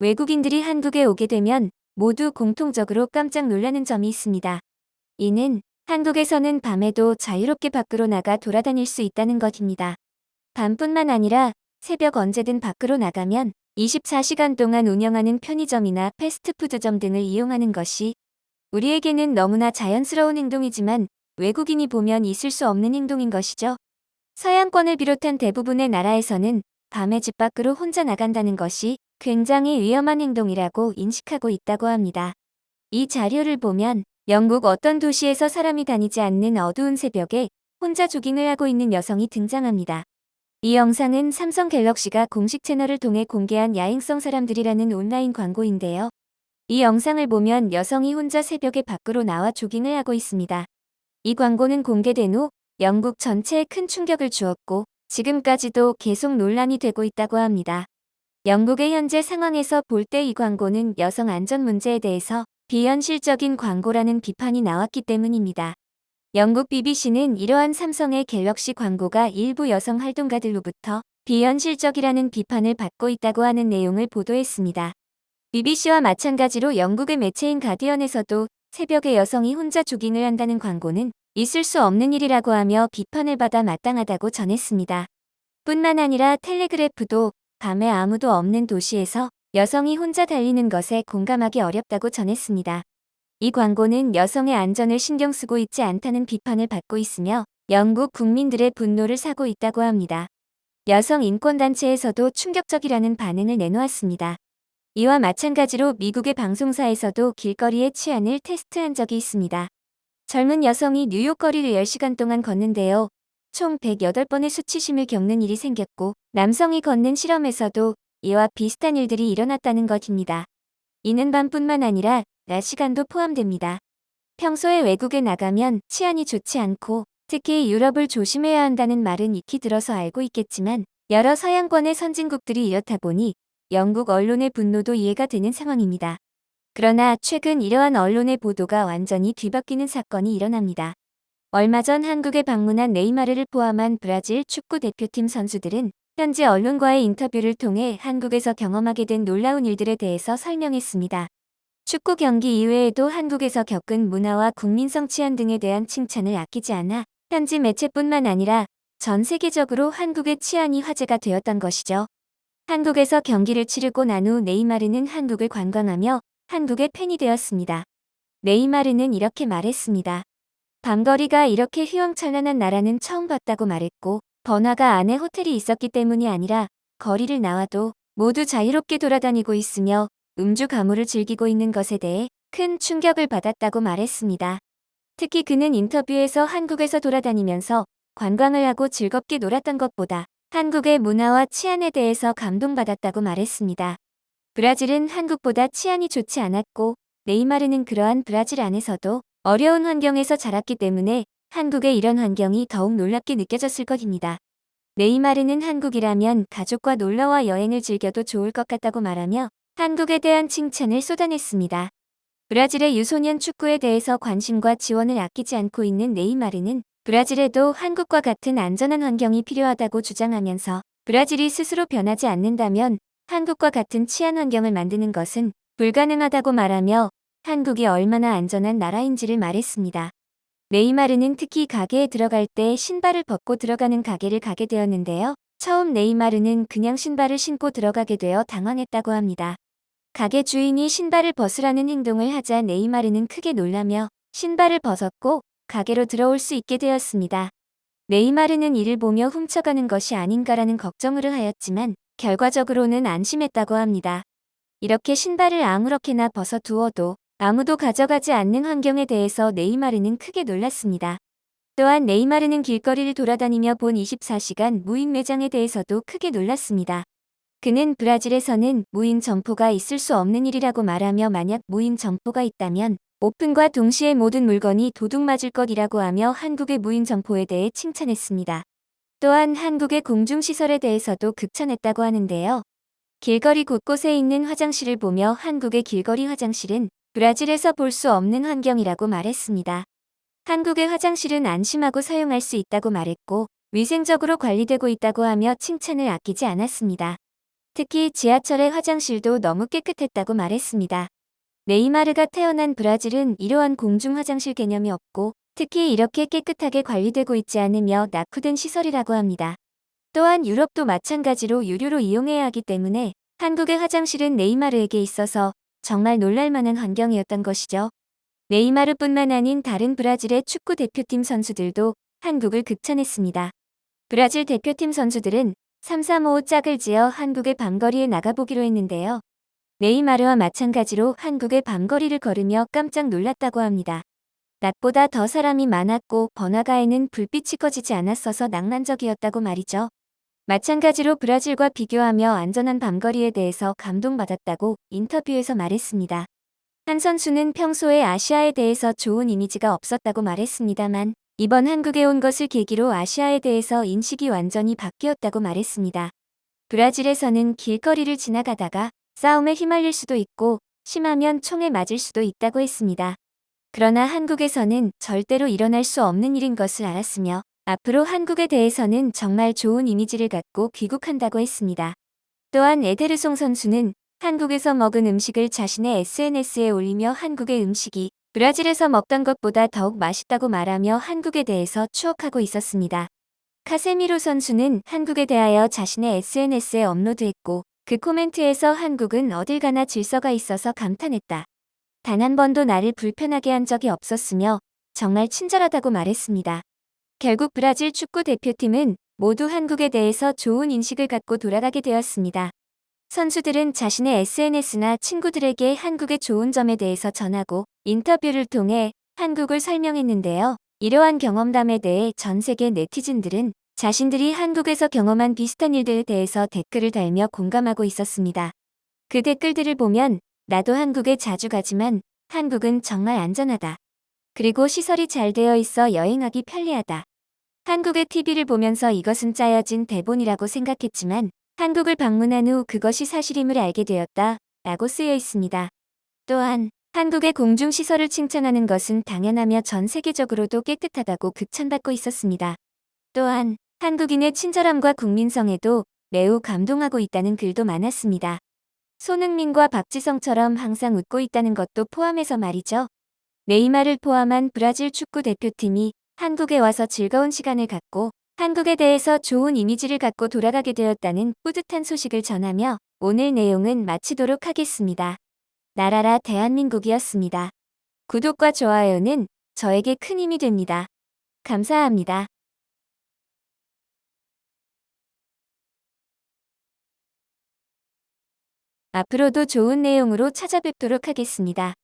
외국인들이 한국에 오게 되면 모두 공통적으로 깜짝 놀라는 점이 있습니다. 이는 한국에서는 밤에도 자유롭게 밖으로 나가 돌아다닐 수 있다는 것입니다. 밤뿐만 아니라 새벽 언제든 밖으로 나가면 24시간 동안 운영하는 편의점이나 패스트푸드점 등을 이용하는 것이 우리에게는 너무나 자연스러운 행동이지만 외국인이 보면 있을 수 없는 행동인 것이죠. 서양권을 비롯한 대부분의 나라에서는 밤에 집 밖으로 혼자 나간다는 것이 굉장히 위험한 행동이라고 인식하고 있다고 합니다. 이 자료를 보면 영국 어떤 도시에서 사람이 다니지 않는 어두운 새벽에 혼자 조깅을 하고 있는 여성이 등장합니다. 이 영상은 삼성 갤럭시가 공식 채널을 통해 공개한 야행성 사람들이라는 온라인 광고인데요. 이 영상을 보면 여성이 혼자 새벽에 밖으로 나와 조깅을 하고 있습니다. 이 광고는 공개된 후 영국 전체에 큰 충격을 주었고 지금까지도 계속 논란이 되고 있다고 합니다. 영국의 현재 상황에서 볼 때 이 광고는 여성 안전 문제에 대해서 비현실적인 광고라는 비판이 나왔기 때문입니다. 영국 BBC는 이러한 삼성의 갤럭시 광고가 일부 여성 활동가들로부터 비현실적이라는 비판을 받고 있다고 하는 내용을 보도했습니다. BBC와 마찬가지로 영국의 매체인 가디언에서도 새벽에 여성이 혼자 조깅을 한다는 광고는 있을 수 없는 일이라고 하며 비판을 받아 마땅하다고 전했습니다. 뿐만 아니라 텔레그래프도 밤에 아무도 없는 도시에서 여성이 혼자 달리는 것에 공감하기 어렵다고 전했습니다. 이 광고는 여성의 안전을 신경 쓰고 있지 않다는 비판을 받고 있으며 영국 국민들의 분노를 사고 있다고 합니다. 여성 인권단체에서도 충격적이라는 반응을 내놓았습니다. 이와 마찬가지로 미국의 방송사에서도 길거리의 치안을 테스트한 적이 있습니다. 젊은 여성이 뉴욕 거리를 10시간 동안 걷는데요. 총 108번의 수치심을 겪는 일이 생겼고 남성이 걷는 실험에서도 이와 비슷한 일들이 일어났다는 것입니다. 이는 밤뿐만 아니라 낮 시간도 포함됩니다. 평소에 외국에 나가면 치안이 좋지 않고 특히 유럽을 조심해야 한다는 말은 익히 들어서 알고 있겠지만 여러 서양권의 선진국들이 이렇다 보니 영국 언론의 분노도 이해가 되는 상황입니다. 그러나 최근 이러한 언론의 보도가 완전히 뒤바뀌는 사건이 일어납니다. 얼마 전 한국에 방문한 네이마르를 포함한 브라질 축구 대표팀 선수들은 현지 언론과의 인터뷰를 통해 한국에서 경험하게 된 놀라운 일들에 대해서 설명했습니다. 축구 경기 이외에도 한국에서 겪은 문화와 국민성 치안 등에 대한 칭찬을 아끼지 않아 현지 매체뿐만 아니라 전 세계적으로 한국의 치안이 화제가 되었던 것이죠. 한국에서 경기를 치르고 난 후 네이마르는 한국을 관광하며 한국의 팬이 되었습니다. 네이마르는 이렇게 말했습니다. 밤거리가 이렇게 휘황찬란한 나라는 처음 봤다고 말했고 번화가 안에 호텔이 있었기 때문이 아니라 거리를 나와도 모두 자유롭게 돌아다니고 있으며 음주 가무를 즐기고 있는 것에 대해 큰 충격을 받았다고 말했습니다. 특히 그는 인터뷰에서 한국에서 돌아다니면서 관광을 하고 즐겁게 놀았던 것보다 한국의 문화와 치안에 대해서 감동받았다고 말했습니다. 브라질은 한국보다 치안이 좋지 않았고 네이마르는 그러한 브라질 안에서도 어려운 환경에서 자랐기 때문에 한국의 이런 환경이 더욱 놀랍게 느껴졌을 것입니다. 네이마르는 한국이라면 가족과 놀러와 여행을 즐겨도 좋을 것 같다고 말하며 한국에 대한 칭찬을 쏟아냈습니다. 브라질의 유소년 축구에 대해서 관심과 지원을 아끼지 않고 있는 네이마르는 브라질에도 한국과 같은 안전한 환경이 필요하다고 주장하면서 브라질이 스스로 변하지 않는다면 한국과 같은 치안 환경을 만드는 것은 불가능하다고 말하며 한국이 얼마나 안전한 나라인지를 말했습니다. 네이마르는 특히 가게에 들어갈 때 신발을 벗고 들어가는 가게를 가게 되었는데요. 처음 네이마르는 그냥 신발을 신고 들어가게 되어 당황했다고 합니다. 가게 주인이 신발을 벗으라는 행동을 하자 네이마르는 크게 놀라며 신발을 벗었고 가게로 들어올 수 있게 되었습니다. 네이마르는 이를 보며 훔쳐가는 것이 아닌가라는 걱정을 하였지만 결과적으로는 안심했다고 합니다. 이렇게 신발을 아무렇게나 벗어두어도 아무도 가져가지 않는 환경에 대해서 네이마르는 크게 놀랐습니다. 또한 네이마르는 길거리를 돌아다니며 본 24시간 무인 매장에 대해서도 크게 놀랐습니다. 그는 브라질에서는 무인 점포가 있을 수 없는 일이라고 말하며 만약 무인 점포가 있다면 오픈과 동시에 모든 물건이 도둑맞을 것이라고 하며 한국의 무인 점포에 대해 칭찬했습니다. 또한 한국의 공중시설에 대해서도 극찬했다고 하는데요. 길거리 곳곳에 있는 화장실을 보며 한국의 길거리 화장실은 브라질에서 볼 수 없는 환경이라고 말했습니다. 한국의 화장실은 안심하고 사용할 수 있다고 말했고 위생적으로 관리되고 있다고 하며 칭찬을 아끼지 않았습니다. 특히 지하철의 화장실도 너무 깨끗했다고 말했습니다. 네이마르가 태어난 브라질은 이러한 공중 화장실 개념이 없고 특히 이렇게 깨끗하게 관리되고 있지 않으며 낙후된 시설이라고 합니다. 또한 유럽도 마찬가지로 유료로 이용해야 하기 때문에 한국의 화장실은 네이마르에게 있어서 정말 놀랄만한 환경이었던 것이죠. 네이마르뿐만 아닌 다른 브라질의 축구 대표팀 선수들도 한국을 극찬했습니다. 브라질 대표팀 선수들은 3-3-5 짝을 지어 한국의 밤거리에 나가보기로 했는데요. 네이마르와 마찬가지로 한국의 밤거리를 걸으며 깜짝 놀랐다고 합니다. 낮보다 더 사람이 많았고 번화가에는 불빛이 꺼지지 않았어서 낭만적이었다고 말이죠. 마찬가지로 브라질과 비교하며 안전한 밤거리에 대해서 감동받았다고 인터뷰에서 말했습니다. 한 선수는 평소에 아시아에 대해서 좋은 이미지가 없었다고 말했습니다만 이번 한국에 온 것을 계기로 아시아에 대해서 인식이 완전히 바뀌었다고 말했습니다. 브라질에서는 길거리를 지나가다가 싸움에 휘말릴 수도 있고 심하면 총에 맞을 수도 있다고 했습니다. 그러나 한국에서는 절대로 일어날 수 없는 일인 것을 알았으며 앞으로 한국에 대해서는 정말 좋은 이미지를 갖고 귀국한다고 했습니다. 또한 에데르송 선수는 한국에서 먹은 음식을 자신의 SNS에 올리며 한국의 음식이 브라질에서 먹던 것보다 더욱 맛있다고 말하며 한국에 대해서 추억하고 있었습니다. 카세미로 선수는 한국에 대하여 자신의 SNS에 업로드했고 그 코멘트에서 한국은 어딜 가나 질서가 있어서 감탄했다. 단 한 번도 나를 불편하게 한 적이 없었으며 정말 친절하다고 말했습니다. 결국 브라질 축구 대표팀은 모두 한국에 대해서 좋은 인식을 갖고 돌아가게 되었습니다. 선수들은 자신의 SNS나 친구들에게 한국의 좋은 점에 대해서 전하고 인터뷰를 통해 한국을 설명했는데요. 이러한 경험담에 대해 전 세계 네티즌들은 자신들이 한국에서 경험한 비슷한 일들에 대해서 댓글을 달며 공감하고 있었습니다. 그 댓글들을 보면 나도 한국에 자주 가지만 한국은 정말 안전하다. 그리고 시설이 잘 되어 있어 여행하기 편리하다. 한국의 TV를 보면서 이것은 짜여진 대본이라고 생각했지만 한국을 방문한 후 그것이 사실임을 알게 되었다. 라고 쓰여 있습니다. 또한 한국의 공중시설을 칭찬하는 것은 당연하며 전 세계적으로도 깨끗하다고 극찬받고 있었습니다. 또한 한국인의 친절함과 국민성에도 매우 감동하고 있다는 글도 많았습니다. 손흥민과 박지성처럼 항상 웃고 있다는 것도 포함해서 말이죠. 네이마르를 포함한 브라질 축구 대표팀이 한국에 와서 즐거운 시간을 갖고 한국에 대해서 좋은 이미지를 갖고 돌아가게 되었다는 뿌듯한 소식을 전하며 오늘 내용은 마치도록 하겠습니다. 나라라 대한민국이었습니다. 구독과 좋아요는 저에게 큰 힘이 됩니다. 감사합니다. 앞으로도 좋은 내용으로 찾아뵙도록 하겠습니다.